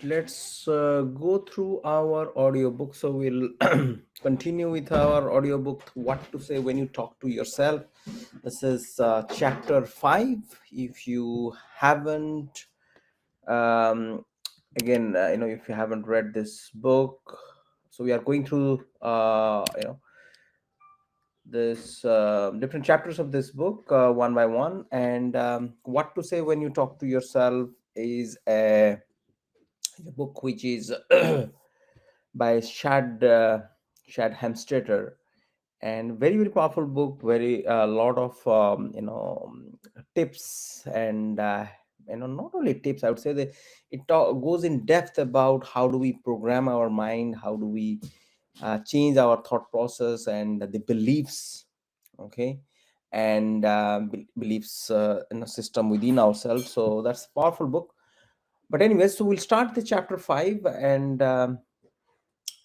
let's go through our audiobook. So we'll continue with our audiobook, What to Say When You Talk to Yourself. This is chapter 5. If you haven't, um, again, if you haven't read this book, so we are going through, this different chapters of this book one by one. And What to Say When You Talk to Yourself is a book which is by Shad Hamstetter, and very powerful book. Very a lot of tips and not only tips. I would say that goes in depth about how do we program our mind, how do we change our thought process and the beliefs. Okay, and beliefs in a system within ourselves. So that's a powerful book. But anyways, so we'll start the chapter 5, and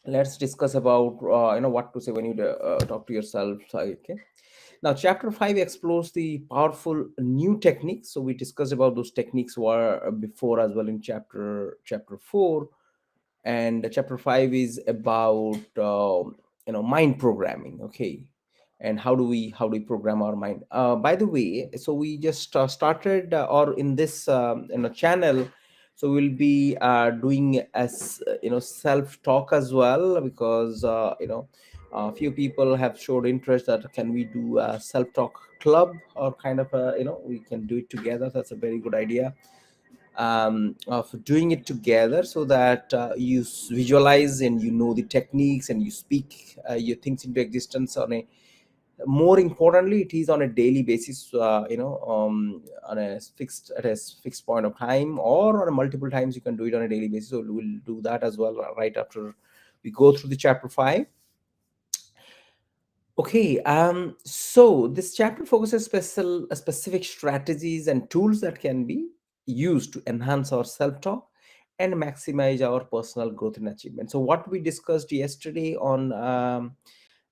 let's discuss about what to say when you talk to yourself. So, okay, now chapter 5 explores the powerful new techniques. So we discussed about those techniques were before as well in chapter 4. And chapter 5 is about mind programming. Okay, and how do we program our mind. By the way, so we just started or in this channel. So we'll be doing as self talk as well, because a few people have showed interest that can we do a self talk club, or kind of we can do it together. That's a very good idea, of doing it together, so that you visualize and you know the techniques, and you speak your things into existence on a more importantly, it is on a daily basis, on a fixed point of time, or on a multiple times you can do it on a daily basis. So we'll do that as well right after we go through the chapter 5. Okay, so this chapter focuses specific strategies and tools that can be used to enhance our self-talk and maximize our personal growth and achievement. So what we discussed yesterday on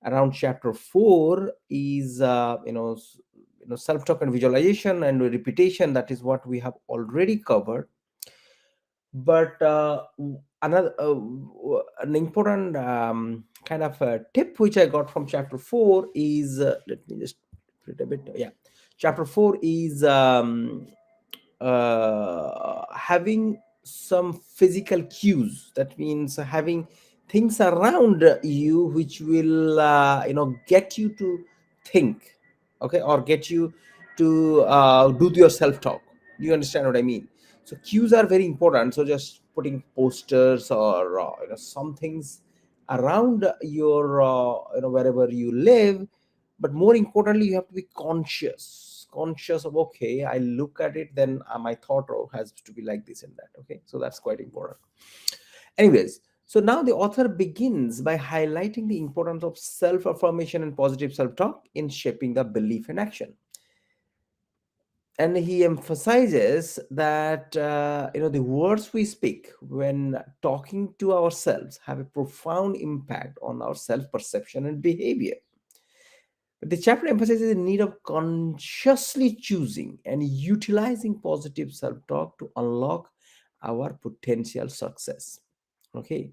around chapter 4 is self-talk and visualization and repetition. That is what we have already covered. But another an important kind of tip which I got from chapter 4 is, let me just put it a bit. Yeah, chapter 4 is having some physical cues. That means having things around you which will get you to think, okay, or get you to do your self talk. Do you understand what I mean? So cues are very important. So just putting posters or some things around your wherever you live. But more importantly, you have to be conscious of, okay, I look at it, then my thought has to be like this and that. Okay, so that's quite important. Anyways, so now the author begins by highlighting the importance of self affirmation and positive self talk in shaping the belief and action. And he emphasizes that the words we speak when talking to ourselves have a profound impact on our self perception and behavior. But the chapter emphasizes the need of consciously choosing and utilizing positive self talk to unlock our potential success. Okay,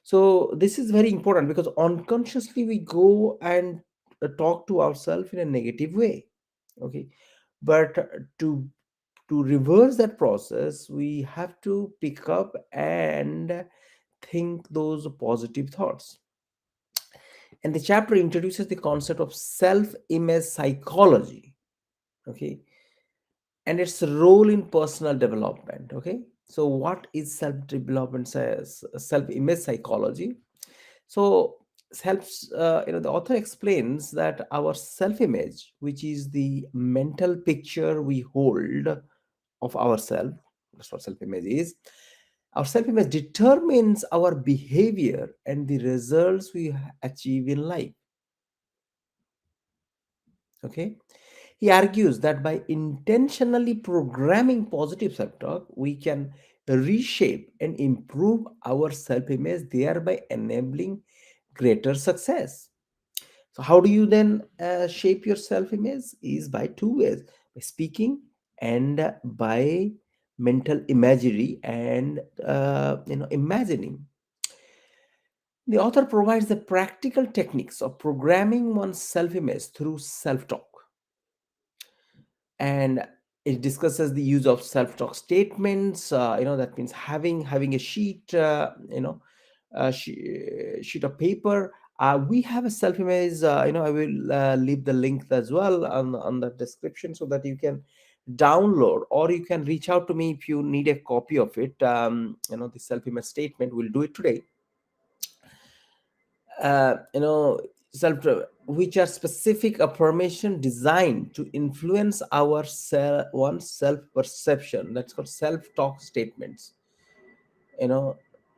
so this is very important, because unconsciously we go and talk to ourselves in a negative way. Okay, but to reverse that process, we have to pick up and think those positive thoughts. And the chapter introduces the concept of self image psychology. Okay, and its role in personal development. Okay, so what is self development, says self image psychology? So helps the author explains that our self image, which is the mental picture we hold of ourselves, that's what self image is. Our self image determines our behavior and the results we achieve in life. Okay, he argues that by intentionally programming positive self talk, we can reshape and improve our self image, thereby enabling greater success. So, how do you then shape your self image? Is by two ways: by speaking and by mental imagery, and imagining. The author provides the practical techniques of programming one's self-image through self-talk, and it discusses the use of self-talk statements. That means having a sheet of paper. We have a self-image. I will leave the link as well on the description so that you can download, or you can reach out to me if you need a copy of it. The self-image statement, we'll do it today. uh, you know self which are specific affirmation designed to influence our one's self perception. That's called self talk statements, you know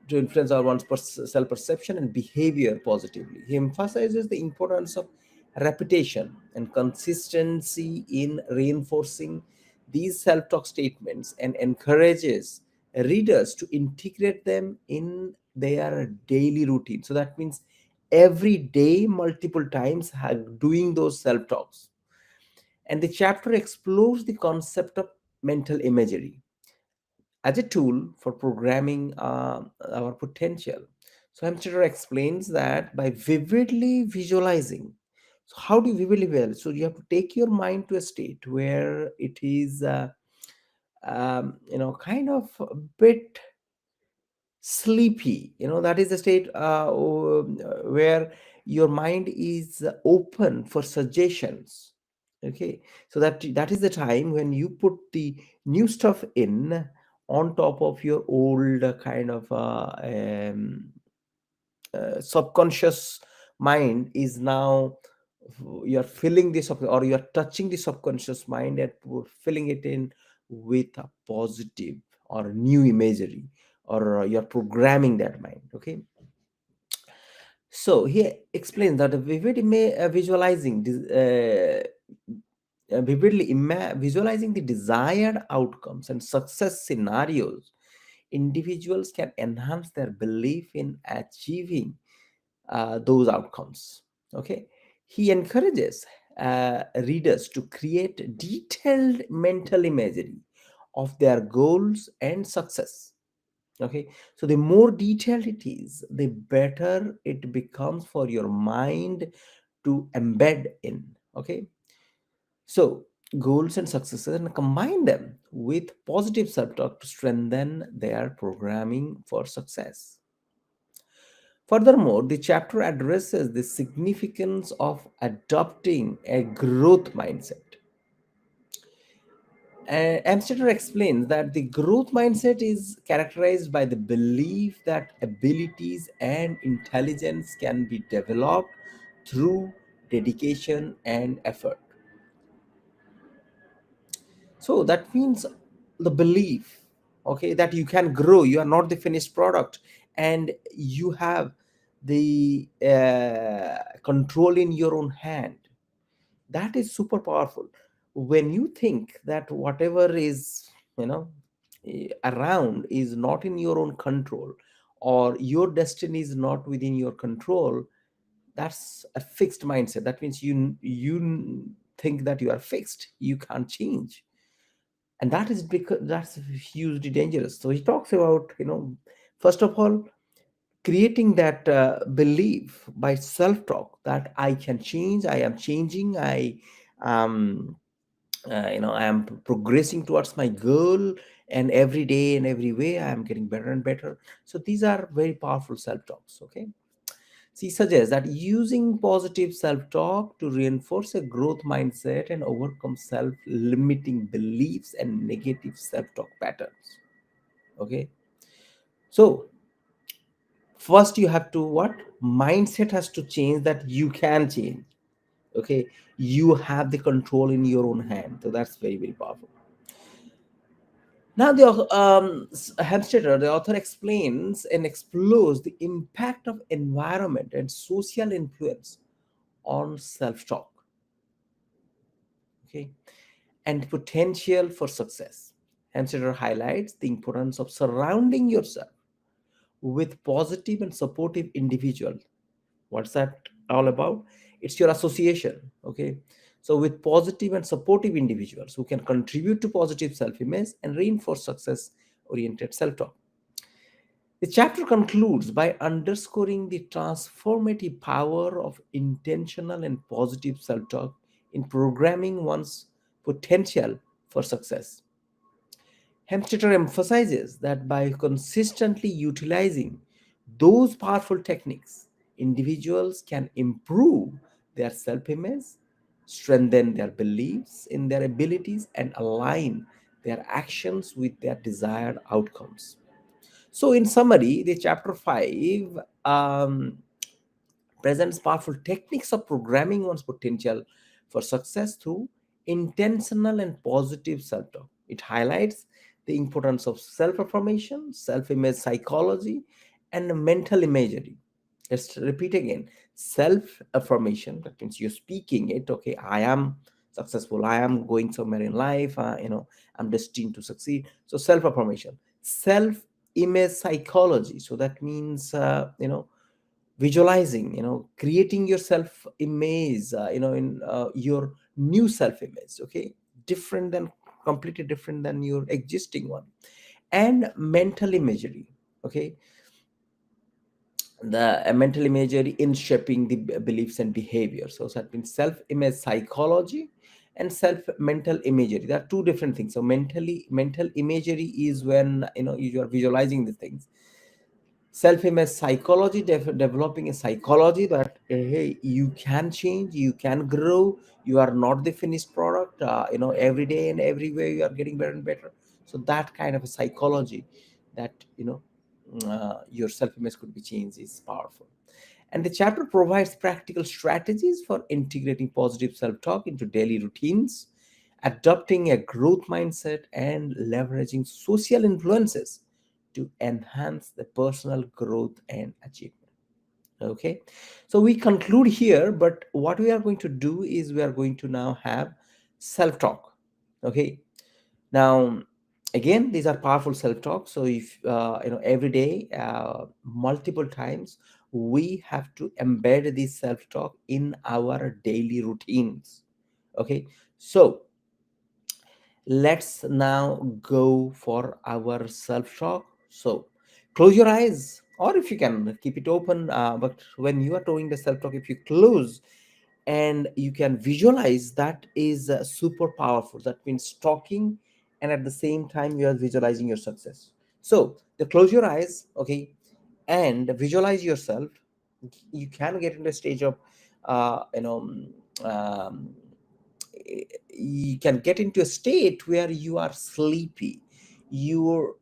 to influence our one's self perception and behavior positively. He emphasizes the importance of repetition and consistency in reinforcing these self talk statements, and encourages readers to integrate them in their daily routine. So that means every day, multiple times, doing those self talks. And the chapter explores the concept of mental imagery as a tool for programming our potential. So Hemstetter explains that by vividly visualizing. So how do you vividly visualize? So you have to take your mind to a state where it is, kind of a bit sleepy. That is the state where your mind is open for suggestions. Okay, so that is the time when you put the new stuff in on top of your old kind of subconscious mind is now, you're filling this up, or you're touching the subconscious mind and filling it in with a positive or new imagery, or you're programming that mind. Okay, so he explains that the visualizing vividly visualizing the desired outcomes and success scenarios, individuals can enhance their belief in achieving those outcomes. Okay, he encourages readers to create detailed mental imagery of their goals and success. Okay, so the more detailed it is, the better it becomes for your mind to embed in. Okay, so goals and successes, and combine them with positive self-talk to strengthen their programming for success. Furthermore, the chapter addresses the significance of adopting a growth mindset. Amstetter explains that the growth mindset is characterized by the belief that abilities and intelligence can be developed through dedication and effort. So that means the belief, okay, that you can grow, you are not the finished product, and you have the control in your own hand. That is super powerful. When you think that whatever is, you know around is not in your own control, or your destiny is not within your control, that's a fixed mindset. That means you think that you are fixed, you can't change, and that is because that's hugely dangerous. So he talks about, first of all, creating that belief by self-talk that I can change, I am changing, um I am progressing towards my goal, and every day and every way I am getting better and better. So these are very powerful self-talks. Okay, she suggests that using positive self-talk to reinforce a growth mindset and overcome self-limiting beliefs and negative self-talk patterns. Okay, so first you have to, what, mindset has to change, that you can change. Okay, you have the control in your own hand. So that's very, very powerful. Now, Hemstetter, the author, explains and explores the impact of environment and social influence on self-talk. Okay, and potential for success. Hemstetter highlights the importance of surrounding yourself with positive and supportive individuals. What's that all about? It's your association. Okay, So with positive and supportive individuals who can contribute to positive self-image and reinforce success oriented self-talk. The chapter concludes by underscoring the transformative power of intentional and positive self talk in programming one's potential for success. Hemstetter emphasizes that by consistently utilizing those powerful techniques, individuals can improve their self image, strengthen their beliefs in their abilities, and align their actions with their desired outcomes. So, in summary, the chapter 5 presents powerful techniques of programming one's potential for success through intentional and positive self talk. It highlights the importance of self affirmation, self image psychology, and mental imagery. Let's repeat again: self affirmation, that means you're speaking it, okay, I am successful, I am going somewhere in life, I'm destined to succeed. So, self affirmation, self image psychology, so that means visualizing, creating your self image, in your new self image, okay, different than, completely different than your existing one. And mental imagery, okay, the mental imagery in shaping the beliefs and behavior. So that means self image psychology and self mental imagery, there are two different things. So mental imagery is when you are visualizing the things. Self-image psychology, developing a psychology that hey, you can change, you can grow, you are not the finished product, every day and everywhere you are getting better and better. So that kind of a psychology that your self-image could be changed is powerful. And the chapter provides practical strategies for integrating positive self-talk into daily routines, adopting a growth mindset, and leveraging social influences to enhance the personal growth and achievement. Okay, so we conclude here, but what we are going to do is we are going to now have self-talk. Okay, now again, these are powerful self-talk. So if every day, multiple times, we have to embed this self-talk in our daily routines. Okay, so let's now go for our self-talk. So close your eyes, or if you can keep it open, but when you are doing the self-talk, if you close and you can visualize, that is super powerful. That means talking and at the same time you are visualizing your success. So the close your eyes, okay, and visualize yourself. You can get into a stage of uh, you know um, you can get into a state where you are sleepy. You're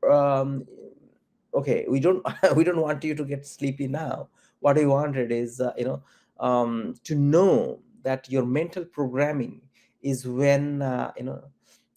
okay, we don't we don't want you to get sleepy now. What we wanted is to know that your mental programming is when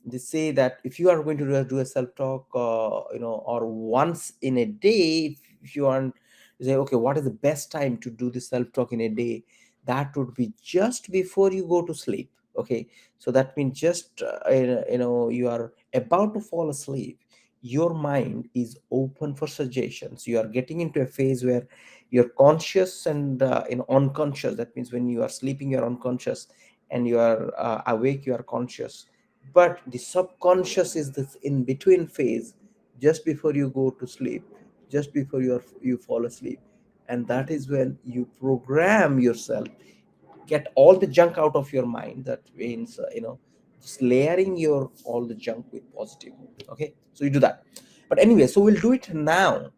they say that if you are going to do a self talk, or once in a day, if you want to say, okay, what is the best time to do the self talk in a day, that would be just before you go to sleep. Okay, so that means just you are about to fall asleep, your mind is open for suggestions. You are getting into a phase where you're conscious and unconscious. That means when you are sleeping you're unconscious, and you are awake you are conscious. But the subconscious is this in between phase, just before you go to sleep, just before you fall asleep. And that is when you program yourself, get all the junk out of your mind. That means just layering your all the junk with positive. Okay, so you do that. But anyway, so we'll do it now.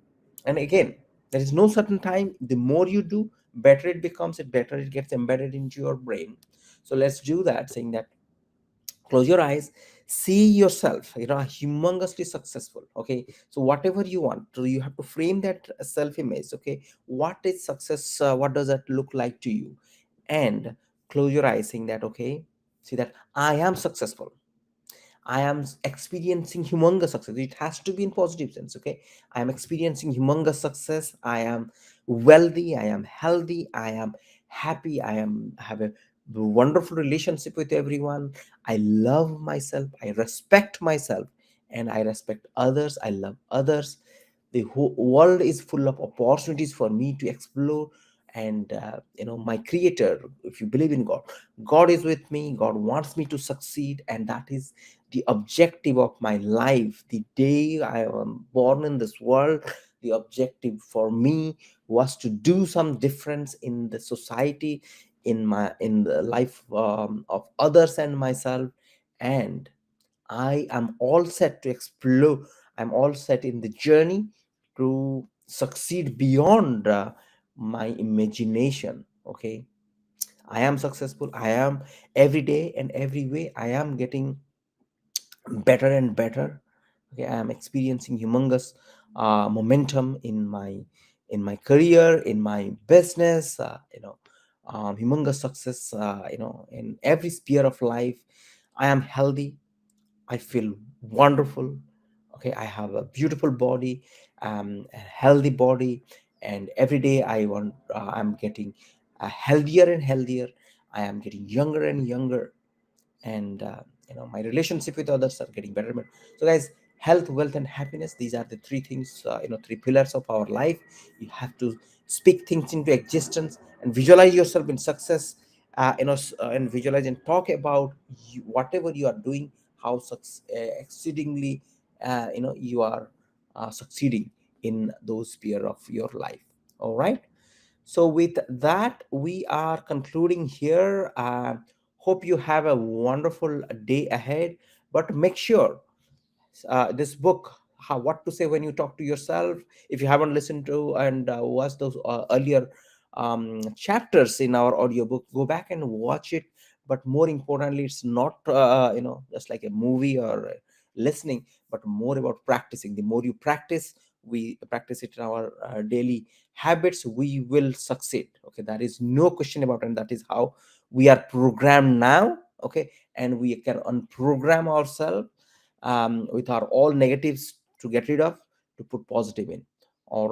And again, there is no certain time. The more you do, better it becomes, it better it gets embedded into your brain. So let's do that, saying that close your eyes, see yourself humongously successful. Okay, so whatever you want, so you have to frame that self image. Okay, what is success, what does that look like to you? And close your eyes, saying that, okay, see that I am successful, I am experiencing humongous success. It has to be in positive sense. Okay, I am experiencing humongous success, I am wealthy, I am healthy, I am happy, I am have a wonderful relationship with everyone, I love myself, I respect myself, and I respect others, I love others. The whole world is full of opportunities for me to explore and my creator, if you believe in God, God is with me. God wants me to succeed, and that is the objective of my life. The day I am born in this world, the objective for me was to do some difference in the society, in the life of others and myself. And I am all set to explore. I'm all set in the journey to succeed beyond my imagination. Okay, I am successful. I am every day and every way. I am getting better and better. Okay, I am experiencing humongous momentum in my career, in my business. Humongous success. In every sphere of life. I am healthy. I feel wonderful. Okay, I have a beautiful body, a healthy body, and every day I'm getting healthier and healthier. I am getting younger and younger, and my relationship with others are getting better and better. So guys, health, wealth, and happiness, these are the three things, three pillars of our life. You have to speak things into existence and visualize yourself in success, and visualize and talk about whatever you are doing, how exceedingly you are succeeding in those sphere of your life. All right, so, with that, we are concluding here. Hope you have a wonderful day ahead. But make sure this book, what to say when you talk to yourself, if you haven't listened to and watched those earlier chapters in our audiobook, go back and watch it. But more importantly, it's not just like a movie or listening, but more about practicing. The more you practice, we practice it in our daily habits, we will succeed. Okay, there is no question about it, and that is how we are programmed now. Okay, and we can unprogram ourselves with our all negatives to get rid of, to put positive in.